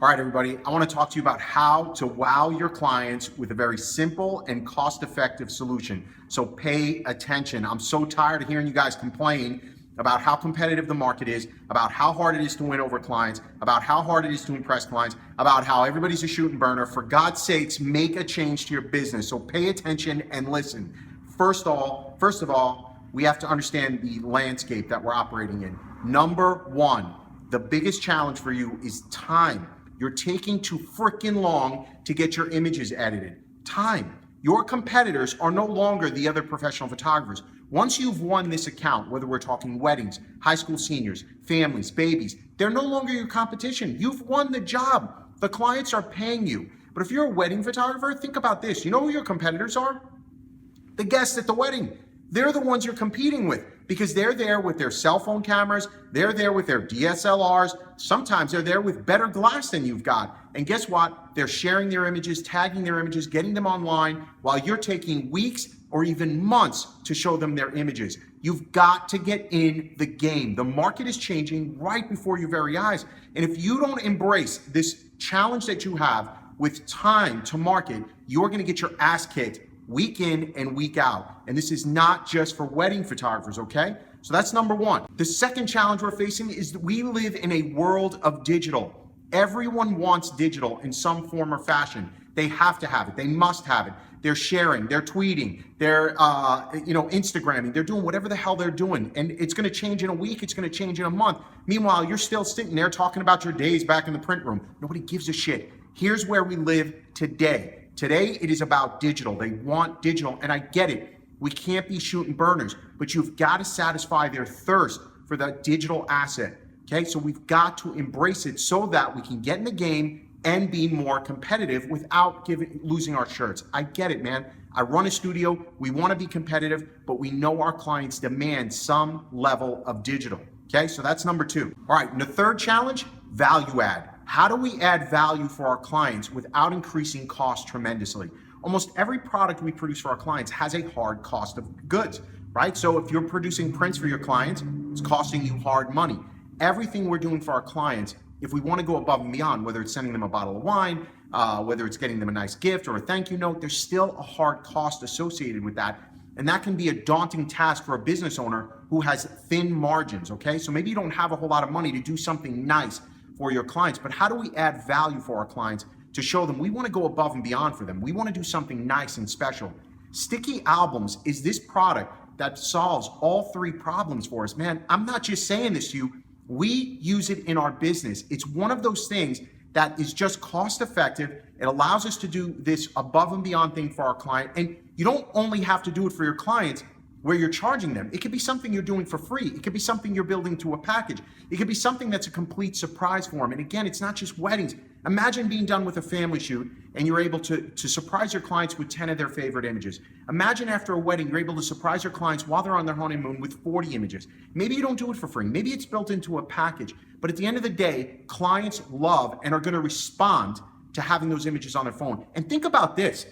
All right, everybody, I want to talk to you about how to wow your clients with a very simple and cost-effective solution. So pay attention. I'm so tired of hearing you guys complain about how competitive the market is, about how hard it is to win over clients, about how hard it is to impress clients, about how everybody's a shoot and burner. For God's sakes, make a change to your business. So pay attention and listen. First of all, we have to understand the landscape that we're operating in. Number one, the biggest challenge for you is time. You're taking too freaking long to get your images edited. Time. Your competitors are no longer the other professional photographers. Once you've won this account, whether we're talking weddings, high school seniors, families, babies, they're no longer your competition. You've won the job. The clients are paying you. But if you're a wedding photographer, think about this. You know who your competitors are? The guests at the wedding. They're the ones you're competing with because they're there with their cell phone cameras. They're there with their DSLRs. Sometimes they're there with better glass than you've got. And guess what? They're sharing their images, tagging their images, getting them online while you're taking weeks or even months to show them their images. You've got to get in the game. The market is changing right before your very eyes. And if you don't embrace this challenge that you have with time to market, you're going to get your ass kicked week in and week out. And this is not just for wedding photographers, okay? So that's number one. The second challenge we're facing is that we live in a world of digital. Everyone wants digital in some form or fashion. They have to have it. They must have it. They're sharing, they're tweeting, they're Instagramming, they're doing whatever the hell they're doing. And it's gonna change in a week, it's gonna change in a month. Meanwhile, you're still sitting there talking about your days back in the print room. Nobody gives a shit. Here's where we live today. Today, it is about digital. They want digital, and I get it. We can't be shooting burners, but you've got to satisfy their thirst for that digital asset, okay? So we've got to embrace it so that we can get in the game and be more competitive without losing our shirts. I get it, man. I run a studio. We want to be competitive, but we know our clients demand some level of digital, okay? So that's number two. All right, and the third challenge, value add. How do we add value for our clients without increasing cost tremendously? Almost every product we produce for our clients has a hard cost of goods, right? So if you're producing prints for your clients, it's costing you hard money. Everything we're doing for our clients, if we want to go above and beyond, whether it's sending them a bottle of wine, whether it's getting them a nice gift or a thank you note, there's still a hard cost associated with that. And that can be a daunting task for a business owner who has thin margins, okay? So maybe you don't have a whole lot of money to do something nice for your clients, but how do we add value for our clients to show them we want to go above and beyond for them? We want to do something nice and special. Sticky Albums is this product that solves all three problems for us. Man, I'm not just saying this to you. We use it in our business. It's one of those things that is just cost effective. It allows us to do this above and beyond thing for our client. And you don't only have to do it for your clients where you're charging them. It could be something you're doing for free. It could be something you're building to a package. It could be something that's a complete surprise for them. And again, it's not just weddings. Imagine being done with a family shoot and you're able to surprise your clients with 10 of their favorite images. Imagine after a wedding, you're able to surprise your clients while they're on their honeymoon with 40 images. Maybe you don't do it for free. Maybe it's built into a package. But at the end of the day, clients love and are gonna respond to having those images on their phone. And think about this.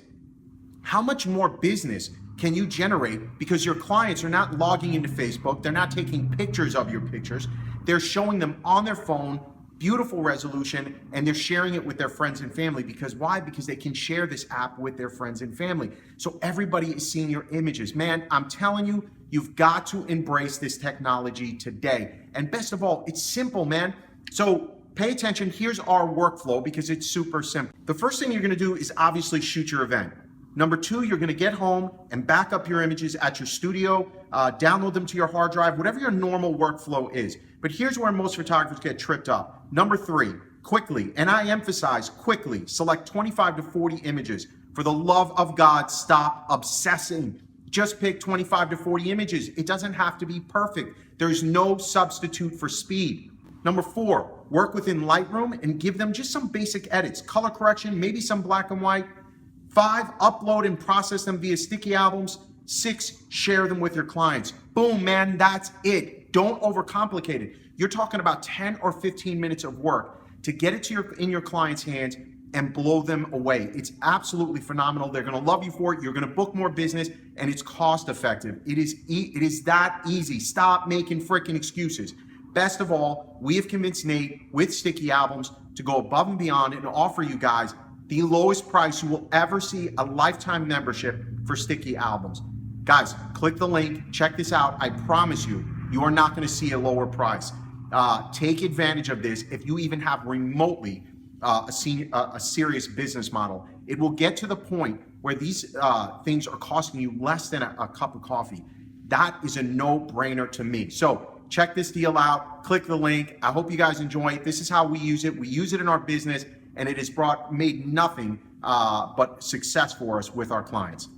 How much more business can you generate because your clients are not logging into Facebook, they're not taking pictures of your pictures, they're showing them on their phone, beautiful resolution, and they're sharing it with their friends and family. Because why? Because they can share this app with their friends and family. So everybody is seeing your images. Man, I'm telling you, you've got to embrace this technology today. And best of all, it's simple, man. So pay attention, here's our workflow because it's super simple. The first thing you're gonna do is obviously shoot your event. Number two, you're gonna get home and back up your images at your studio, download them to your hard drive, whatever your normal workflow is. But here's where most photographers get tripped up. Number three, quickly, and I emphasize quickly, select 25 to 40 images. For the love of God, stop obsessing. Just pick 25 to 40 images. It doesn't have to be perfect. There's no substitute for speed. Number four, work within Lightroom and give them just some basic edits, color correction, maybe some black and white. 5, upload and process them via Sticky Albums. 6, share them with your clients. Boom, man, that's it. Don't overcomplicate it. You're talking about 10 or 15 minutes of work to get it to in your client's hands and blow them away. It's absolutely phenomenal. They're gonna love you for it. You're gonna book more business and it's cost effective. It is that easy. Stop making freaking excuses. Best of all, we have convinced Nate with Sticky Albums to go above and beyond and offer you guys the lowest price you will ever see, a lifetime membership for sticky albums. Guys, click the link, check this out. I promise you, you are not going to see a lower price. Take advantage of this. If you even have remotely a serious business model, it will get to the point where these things are costing you less than a cup of coffee. That is a no-brainer to me. So check this deal out. Click the link. I hope you guys enjoy it. This is how we use it. We use it in our business, and it has made nothing but success for us with our clients.